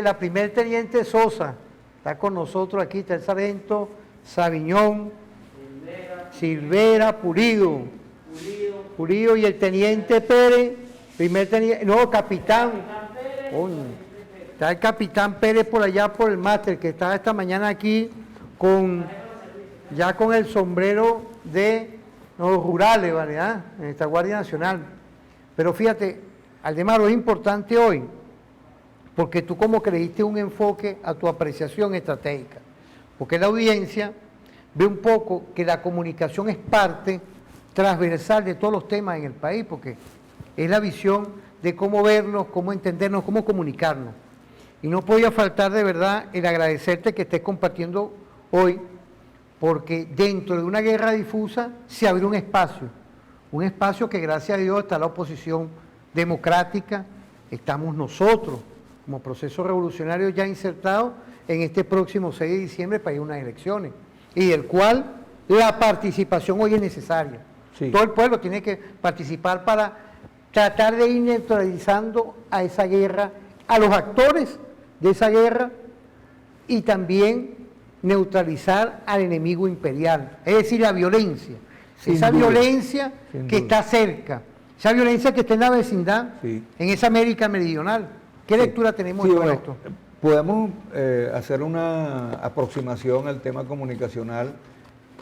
La primer teniente Sosa está con nosotros aquí, está el sargento Sabiñón, Silvera, Pulido y el teniente Pérez, primer teniente, no, capitán, está el capitán Pérez por allá por el máster, que estaba esta mañana aquí ya con el sombrero de los rurales, ¿verdad? En esta Guardia Nacional. Pero fíjate, Aldemaro, es importante hoy, porque tú como que le diste un enfoque a tu apreciación estratégica, porque la audiencia ve un poco que la comunicación es parte transversal de todos los temas en el país, porque es la visión de cómo vernos, cómo entendernos, cómo comunicarnos. Y no podía faltar de verdad el agradecerte que estés compartiendo hoy, porque dentro de una guerra difusa se abrió un espacio que gracias a Dios está la oposición democrática, estamos nosotros, como proceso revolucionario ya insertado en este próximo 6 de diciembre para ir a unas elecciones, y del cual la participación hoy es necesaria. Sí. Todo el pueblo tiene que participar para tratar de ir neutralizando a esa guerra, a los actores de esa guerra, y también neutralizar al enemigo imperial, es decir, la violencia. Esa violencia que está cerca, esa violencia que está en la vecindad, en esa América meridional. ¿Qué lectura tenemos de todo esto? Podemos hacer una aproximación al tema comunicacional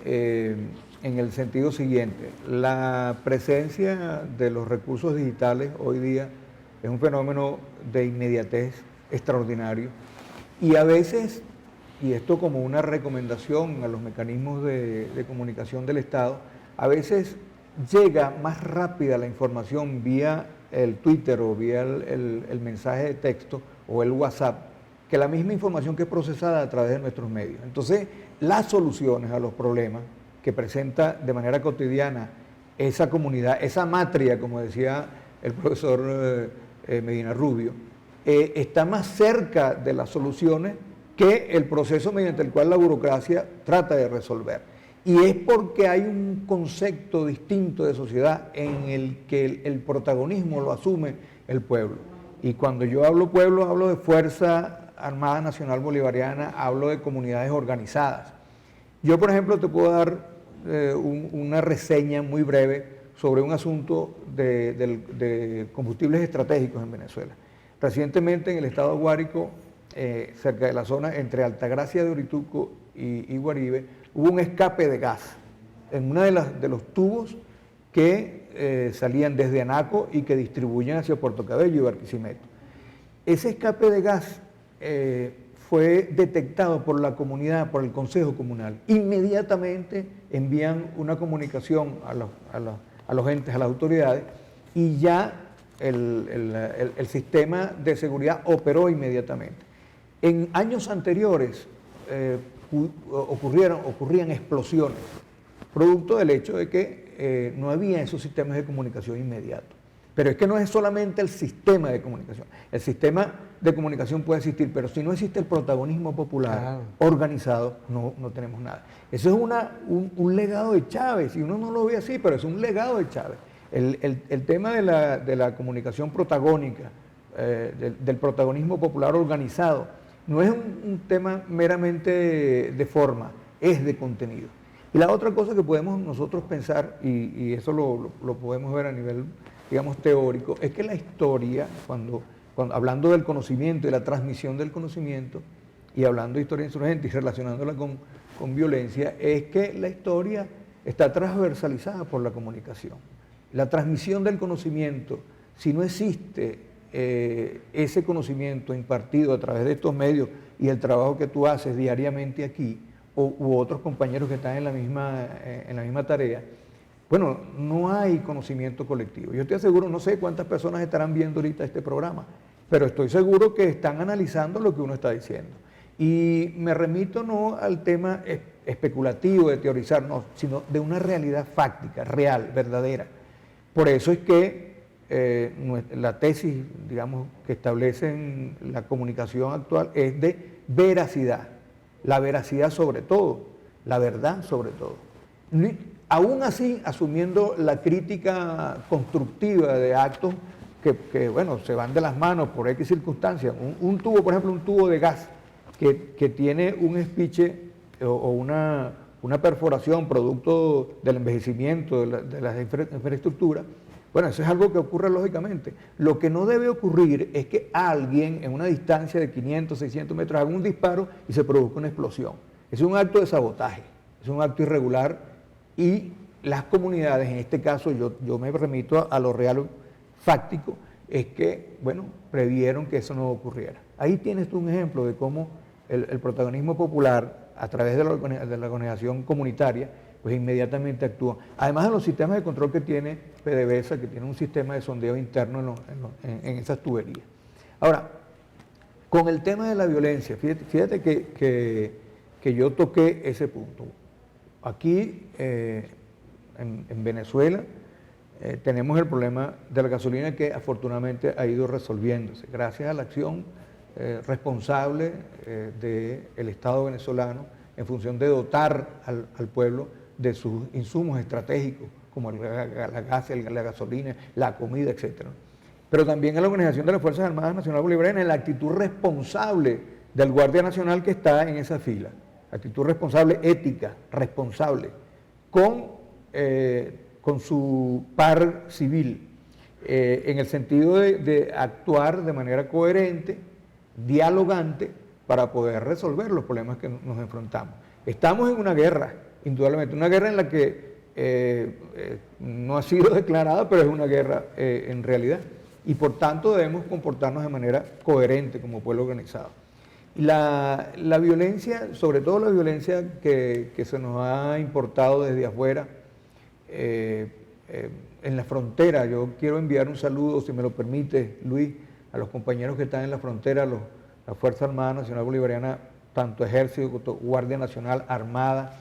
en el sentido siguiente. La presencia de los recursos digitales hoy día es un fenómeno de inmediatez extraordinario, y a veces, y esto como una recomendación a los mecanismos de comunicación del Estado, a veces llega más rápida la información vía el Twitter o vía el mensaje de texto o el WhatsApp que la misma información que es procesada a través de nuestros medios. Entonces, las soluciones a los problemas que presenta de manera cotidiana esa comunidad, esa matria, como decía el profesor Medina Rubio, está más cerca de las soluciones que el proceso mediante el cual la burocracia trata de resolver. Y es porque hay un concepto distinto de sociedad en el que el protagonismo lo asume el pueblo. Y cuando yo hablo pueblo, hablo de Fuerza Armada Nacional Bolivariana, hablo de comunidades organizadas. Yo, por ejemplo, te puedo dar una reseña muy breve sobre un asunto de combustibles estratégicos en Venezuela. Recientemente en el estado de Guárico, cerca de la zona entre Altagracia de Orituco y Guaribe, hubo un escape de gas en uno de los tubos que salían desde Anaco y que distribuyen hacia Puerto Cabello y Barquisimeto. Ese escape de gas fue detectado por la comunidad, por el Consejo Comunal. Inmediatamente envían una comunicación a los entes, a las autoridades, y ya el sistema de seguridad operó inmediatamente. En años anteriores ocurrían explosiones, producto del hecho de que no había esos sistemas de comunicación inmediatos. Pero es que no es solamente el sistema de comunicación. El sistema de comunicación puede existir, pero si no existe el protagonismo popular organizado, no tenemos nada. Eso es un legado de Chávez, y uno no lo ve así, pero es un legado de Chávez. El tema de la comunicación protagónica, del protagonismo popular organizado, no es un tema meramente de forma, es de contenido. Y la otra cosa que podemos nosotros pensar, y eso lo podemos ver a nivel, digamos, teórico, es que la historia, cuando hablando del conocimiento y la transmisión del conocimiento, y hablando de historia insurgente y relacionándola con violencia, es que la historia está transversalizada por la comunicación. La transmisión del conocimiento, si no existe ese conocimiento impartido a través de estos medios y el trabajo que tú haces diariamente aquí, u otros compañeros que están en la misma tarea, bueno, no hay conocimiento colectivo. Yo estoy seguro, no sé cuántas personas estarán viendo ahorita este programa, pero estoy seguro que están analizando lo que uno está diciendo. Y me remito no al tema especulativo de teorizar, no, sino de una realidad fáctica, real, verdadera. Por eso es que la tesis, digamos, que establecen la comunicación actual es de veracidad. La veracidad sobre todo, la verdad sobre todo. Aún así, asumiendo la crítica constructiva de actos que bueno, se van de las manos por X circunstancias. Un tubo, por ejemplo, un tubo de gas que tiene un espiche o una perforación producto del envejecimiento de las infraestructuras, bueno, eso es algo que ocurre lógicamente. Lo que no debe ocurrir es que alguien en una distancia de 500, 600 metros haga un disparo y se produzca una explosión. Es un acto de sabotaje, es un acto irregular y las comunidades, en este caso yo me remito a lo real fáctico, es que, bueno, previeron que eso no ocurriera. Ahí tienes tú un ejemplo de cómo el protagonismo popular, a través de la organización comunitaria, pues inmediatamente actúa. Además de los sistemas de control que tiene PDVSA, que tiene un sistema de sondeo interno en esas tuberías. Ahora, con el tema de la violencia, fíjate que yo toqué ese punto. Aquí, en Venezuela, tenemos el problema de la gasolina que afortunadamente ha ido resolviéndose, gracias a la acción responsable del Estado venezolano en función de dotar al pueblo de sus insumos estratégicos, como la gas, la gasolina, la comida, etc. Pero también a la organización de las Fuerzas Armadas Nacional Bolivarianas, en la actitud responsable del Guardia Nacional que está en esa fila, actitud responsable, ética, responsable, con su par civil, en el sentido de actuar de manera coherente, dialogante, para poder resolver los problemas que nos enfrentamos. Estamos en una guerra, indudablemente, una guerra en la que no ha sido declarada, pero es una guerra en realidad, y por tanto debemos comportarnos de manera coherente como pueblo organizado. La violencia, sobre todo la violencia que se nos ha importado desde afuera, en la frontera, yo quiero enviar un saludo, si me lo permite, Luis, a los compañeros que están en la frontera, la Fuerza Armada Nacional Bolivariana, tanto Ejército, Guardia Nacional, Armada,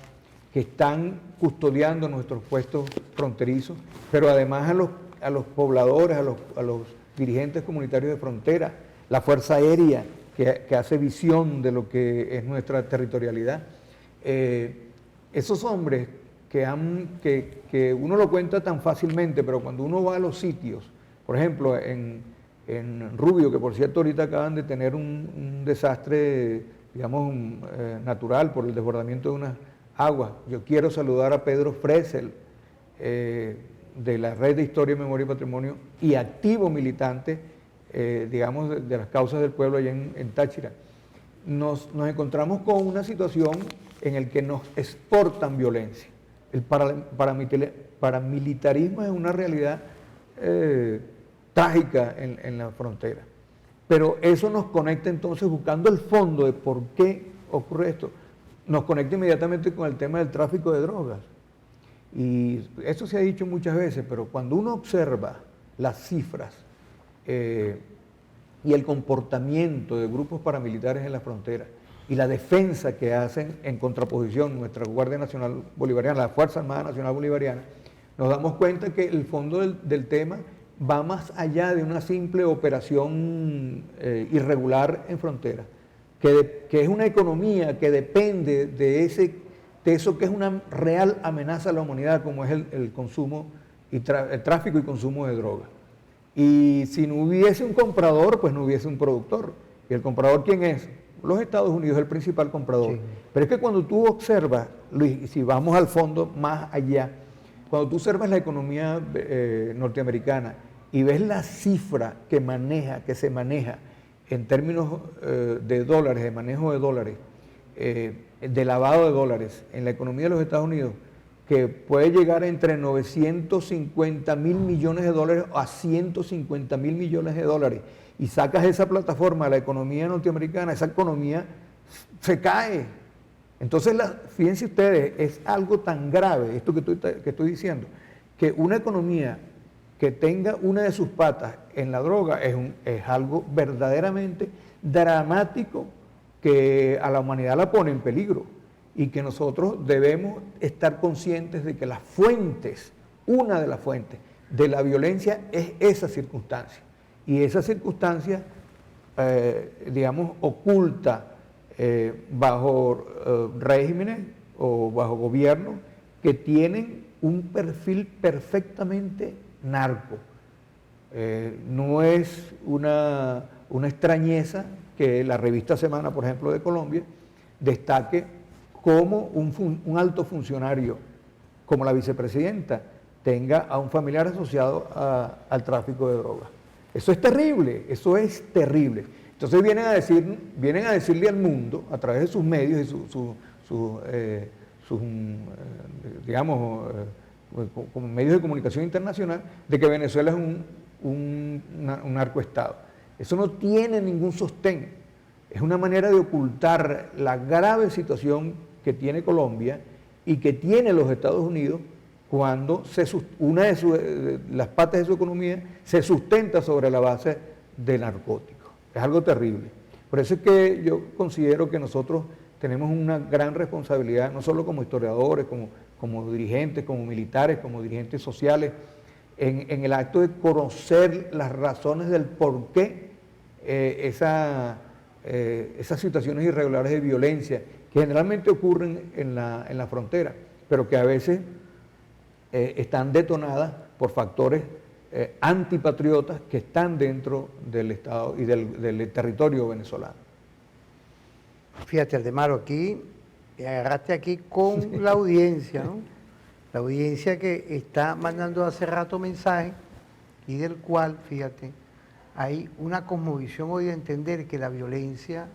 que están custodiando nuestros puestos fronterizos, pero además a los pobladores, a los dirigentes comunitarios de frontera, la Fuerza Aérea, que hace visión de lo que es nuestra territorialidad. Esos hombres que uno lo cuenta tan fácilmente, pero cuando uno va a los sitios, por ejemplo, en Rubio, que por cierto ahorita acaban de tener un desastre, digamos, natural por el desbordamiento de unas aguas. Yo quiero saludar a Pedro Fresel, de la Red de Historia, Memoria y Patrimonio, y activo militante, digamos, de las causas del pueblo allá en Táchira. Nos encontramos con una situación en la que nos exportan violencia. El paramilitarismo es una realidad trágica en la frontera. Pero eso nos conecta entonces, buscando el fondo de por qué ocurre esto, nos conecta inmediatamente con el tema del tráfico de drogas. Y eso se ha dicho muchas veces, pero cuando uno observa las cifras y el comportamiento de grupos paramilitares en la frontera y la defensa que hacen en contraposición nuestra Guardia Nacional Bolivariana, la Fuerza Armada Nacional Bolivariana, nos damos cuenta que el fondo del tema va más allá de una simple operación irregular en frontera, que es una economía que depende de eso que es una real amenaza a la humanidad, como es el consumo, el tráfico y consumo de drogas. Y si no hubiese un comprador, pues no hubiese un productor. ¿Y el comprador quién es? Los Estados Unidos es el principal comprador. Sí. Pero es que cuando tú observas, Luis, y si vamos al fondo más allá, cuando tú observas la economía norteamericana y ves la cifra que se maneja en términos de dólares, de manejo de dólares, de lavado de dólares en la economía de los Estados Unidos, que puede llegar entre 950 mil millones de dólares a 150 mil millones de dólares, y sacas esa plataforma a la economía norteamericana, esa economía se cae. Entonces, fíjense ustedes, es algo tan grave esto que estoy diciendo, que una economía que tenga una de sus patas en la droga es algo verdaderamente dramático, que a la humanidad la pone en peligro, y que nosotros debemos estar conscientes de que las fuentes, una de las fuentes, de la violencia es esa circunstancia. Y esa circunstancia, digamos, oculta bajo regímenes o bajo gobiernos que tienen un perfil perfectamente narco. No es una extrañeza que la revista Semana, por ejemplo, de Colombia, destaque como un alto funcionario, como la vicepresidenta, tenga a un familiar asociado al tráfico de drogas. Eso es terrible, eso es terrible. Entonces vienen a decirle al mundo, a través de sus medios y digamos, como medios de comunicación internacional, de que Venezuela es un narcoestado. Eso no tiene ningún sostén. Es una manera de ocultar la grave situación que tiene Colombia y que tiene los Estados Unidos cuando una de las patas de su economía se sustenta sobre la base de narcóticos. Es algo terrible. Por eso es que yo considero que nosotros tenemos una gran responsabilidad, no solo como historiadores, como dirigentes, como militares, como dirigentes sociales, en el acto de conocer las razones del por qué esas situaciones irregulares de violencia, que generalmente ocurren en la frontera, pero que a veces están detonadas por factores antipatriotas que están dentro del Estado y del territorio venezolano. Fíjate, Aldemaro, aquí te agarraste aquí con la audiencia, ¿no? La audiencia que está mandando hace rato mensajes y del cual, fíjate, hay una cosmovisión hoy de entender que la violencia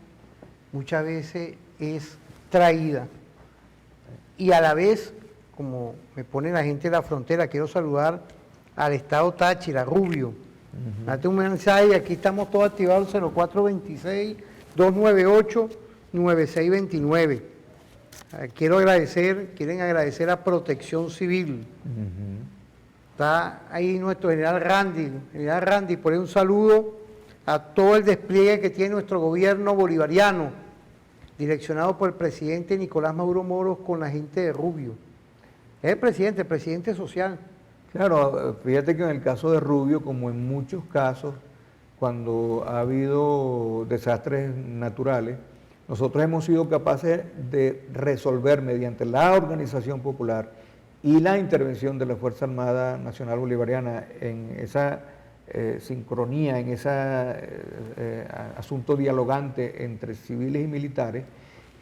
muchas veces es traída y a la vez, como me pone la gente de la frontera, quiero saludar al estado Táchira, Rubio. Date un mensaje y aquí estamos todos activados, 0426-298-9629. Quieren agradecer a Protección Civil. Está ahí nuestro general Randy, por ahí un saludo a todo el despliegue que tiene nuestro gobierno bolivariano, direccionado por el presidente Nicolás Maduro Moros con la gente de Rubio. Es el presidente social. Claro, fíjate que en el caso de Rubio, como en muchos casos, cuando ha habido desastres naturales, nosotros hemos sido capaces de resolver mediante la organización popular y la intervención de la Fuerza Armada Nacional Bolivariana en esa sincronía, en ese asunto dialogante entre civiles y militares,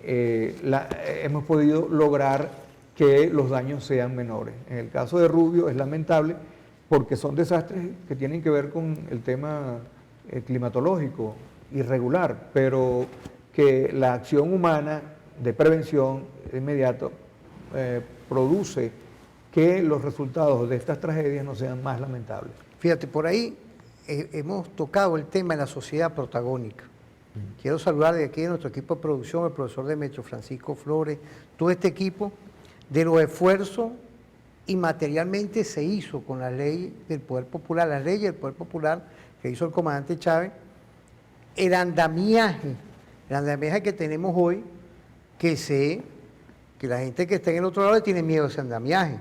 hemos podido lograr que los daños sean menores. En el caso de Rubio es lamentable porque son desastres que tienen que ver con el tema climatológico irregular, pero que la acción humana de prevención inmediato produce que los resultados de estas tragedias no sean más lamentables. Fíjate, por ahí hemos tocado el tema de la sociedad protagónica. Quiero saludar de aquí a nuestro equipo de producción, el profesor Demetrio Francisco Flores, todo este equipo, de los esfuerzos y materialmente se hizo con la ley del Poder Popular, la ley del Poder Popular que hizo el comandante Chávez, el andamiaje que tenemos hoy, que sé que la gente que está en el otro lado le tiene miedo a ese andamiaje.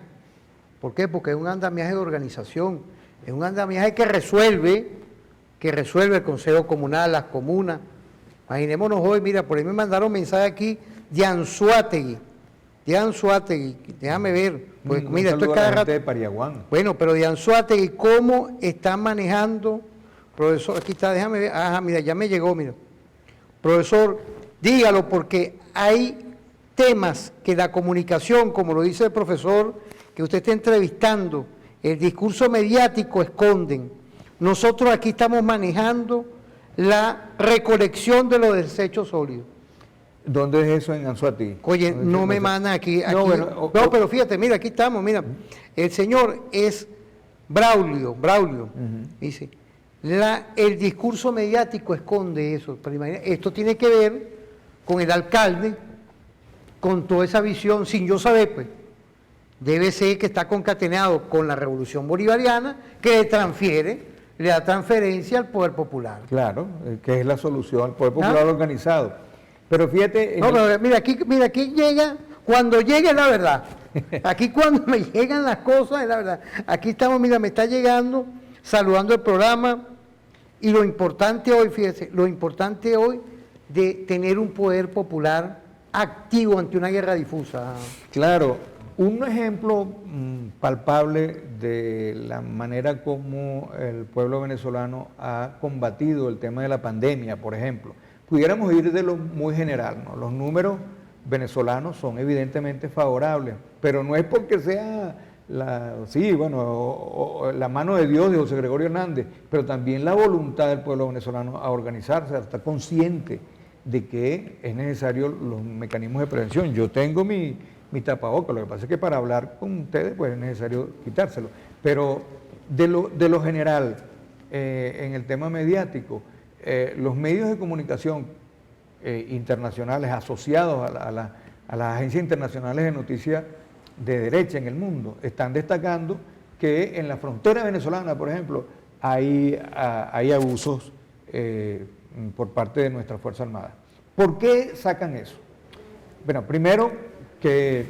¿Por qué? Porque es un andamiaje de organización, es un andamiaje que resuelve el Consejo Comunal, las comunas. Imaginémonos hoy, mira, por ahí me mandaron mensaje aquí de Anzoátegui, déjame ver, pues mira, esto es cada rato. De Pariaguán. Bueno, pero de Anzoátegui, ¿cómo están manejando? Profesor, aquí está, déjame ver, mira, ya me llegó, mira. Profesor, dígalo, porque hay temas que la comunicación, como lo dice el profesor, que usted está entrevistando, el discurso mediático esconden. Nosotros aquí estamos manejando la recolección de los desechos sólidos. ¿Dónde es eso en Anzoátegui? Oye, no me mandan aquí. No, pero fíjate, mira, aquí estamos, mira. El señor es Braulio, dice, el discurso mediático esconde eso. Pero imagínate, esto tiene que ver con el alcalde, con toda esa visión, sin yo saber, pues. Debe ser que está concatenado con la Revolución Bolivariana, que le da transferencia al Poder Popular. Claro, que es la solución al Poder Popular organizado. Pero fíjate... No, pero mira, aquí llega, cuando llegue la verdad. Aquí cuando me llegan las cosas, la verdad, aquí estamos, mira, me está llegando, saludando el programa, y lo importante hoy, fíjese, lo importante hoy de tener un poder popular activo ante una guerra difusa. Claro, un ejemplo palpable de la manera como el pueblo venezolano ha combatido el tema de la pandemia, por ejemplo. Pudiéramos ir de lo muy general, ¿no? Los números venezolanos son evidentemente favorables, pero no es porque sea la mano de Dios de José Gregorio Hernández, pero también la voluntad del pueblo venezolano a organizarse, a estar consciente de que es necesario los mecanismos de prevención. Yo tengo mi tapabocas, lo que pasa es que para hablar con ustedes pues es necesario quitárselo, pero de lo general, en el tema mediático, los medios de comunicación internacionales asociados a las agencias internacionales de noticias de derecha en el mundo están destacando que en la frontera venezolana, por ejemplo, hay abusos por parte de nuestra Fuerza Armada. ¿Por qué sacan eso? Bueno, primero que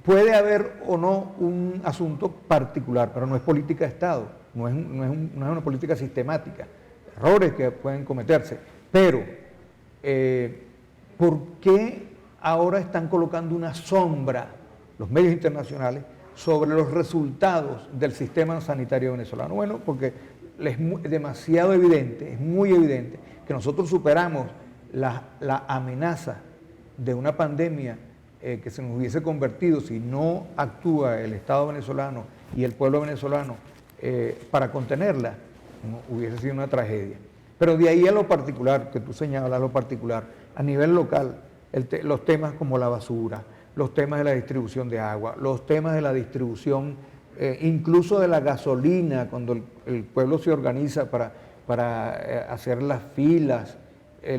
puede haber o no un asunto particular, pero no es política de Estado, no es una política sistemática, errores que pueden cometerse, pero ¿por qué ahora están colocando una sombra los medios internacionales sobre los resultados del sistema sanitario venezolano? Bueno, porque es demasiado evidente, es muy evidente que nosotros superamos la amenaza de una pandemia que se nos hubiese convertido, si no actúa el Estado venezolano y el pueblo venezolano para contenerla, ¿no? Hubiese sido una tragedia. Pero de ahí a lo particular, que tú señalas, lo particular, a nivel local, los temas como la basura, los temas de la distribución de agua, los temas de la distribución incluso de la gasolina, cuando el pueblo se organiza para hacer las filas,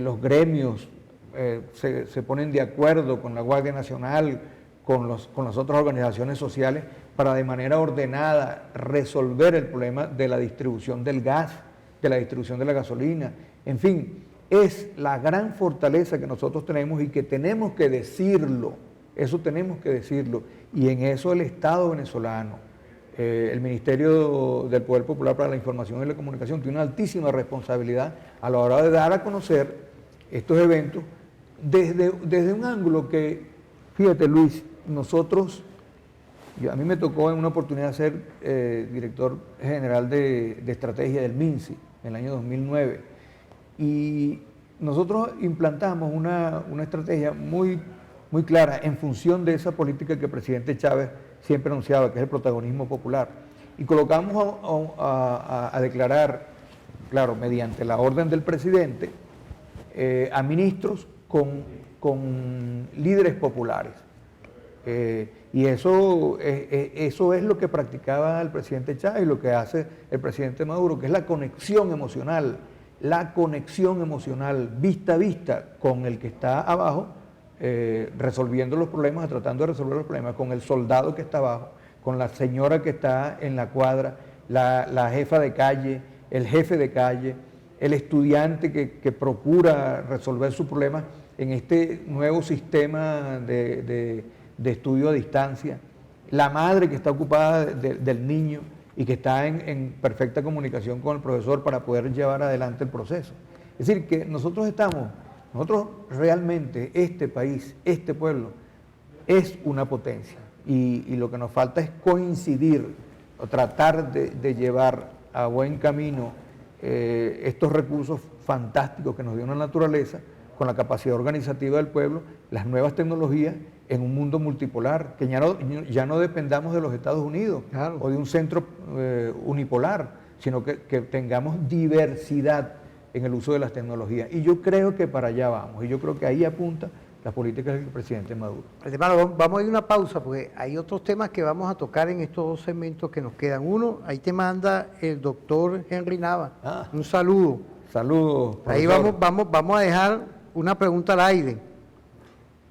los gremios se ponen de acuerdo con la Guardia Nacional, con las otras organizaciones sociales, para de manera ordenada resolver el problema de la distribución del gas, de la distribución de la gasolina. En fin, es la gran fortaleza que nosotros tenemos y que tenemos que decirlo, eso tenemos que decirlo, y en eso el Estado venezolano, el Ministerio del Poder Popular para la Información y la Comunicación tiene una altísima responsabilidad a la hora de dar a conocer estos eventos desde un ángulo que, fíjate Luis, a mí me tocó en una oportunidad ser director general de estrategia del MINSI en el año 2009, y nosotros implantamos una estrategia muy clara en función de esa política que el presidente Chávez siempre anunciaba, que es el protagonismo popular, y colocamos a declarar, claro, mediante la orden del presidente, a ministros con líderes populares. Y eso es lo que practicaba el presidente Chávez y lo que hace el presidente Maduro, que es la conexión emocional vista a vista con el que está abajo, resolviendo los problemas, tratando de resolver los problemas, con el soldado que está abajo, con la señora que está en la cuadra, la jefa de calle, el jefe de calle, el estudiante que procura resolver sus problemas en este nuevo sistema de estudio a distancia, la madre que está ocupada del niño y que está en perfecta comunicación con el profesor para poder llevar adelante el proceso. Es decir, que nosotros realmente, este país, este pueblo, es una potencia, y lo que nos falta es coincidir o tratar de llevar a buen camino estos recursos fantásticos que nos dio la naturaleza, con la capacidad organizativa del pueblo, las nuevas tecnologías, en un mundo multipolar, que ya no dependamos de los Estados Unidos, claro, o de un centro unipolar, sino que tengamos diversidad en el uso de las tecnologías. Y yo creo que para allá vamos, y yo creo que ahí apunta las políticas del presidente Maduro. Hermano, vamos a ir a una pausa, porque hay otros temas que vamos a tocar en estos dos segmentos que nos quedan. Uno, ahí te manda el doctor Henry Nava. Un saludo. Saludos, profesor. Ahí vamos a dejar una pregunta al aire.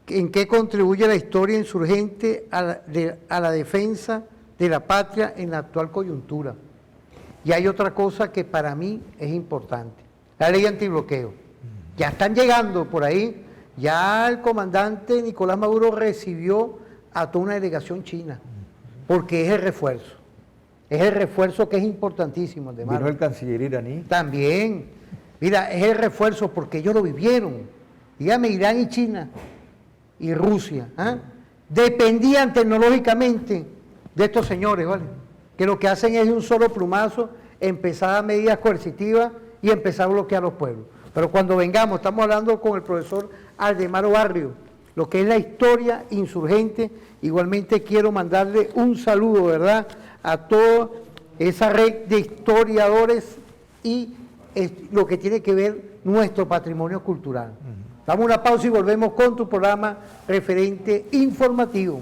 ¿En qué contribuye la historia insurgente a la defensa de la patria en la actual coyuntura? Y hay otra cosa que para mí es importante, la ley antibloqueo. Ya están llegando por ahí, ya el comandante Nicolás Maduro recibió a toda una delegación china, porque es el refuerzo. Es el refuerzo que es importantísimo, Aldemaro. Vino el canciller iraní. También. Mira, es el refuerzo porque ellos lo vivieron. Dígame, Irán y China y Rusia, ¿ah? Dependían tecnológicamente de estos señores, ¿vale? Que lo que hacen es de un solo plumazo empezar a medidas coercitivas y empezar a bloquear los pueblos. Pero cuando vengamos, estamos hablando con el profesor Aldemaro Barrio, lo que es la historia insurgente. Igualmente quiero mandarle un saludo, ¿verdad?, a toda esa red de historiadores y lo que tiene que ver nuestro patrimonio cultural. Damos una pausa y volvemos con tu programa referente informativo.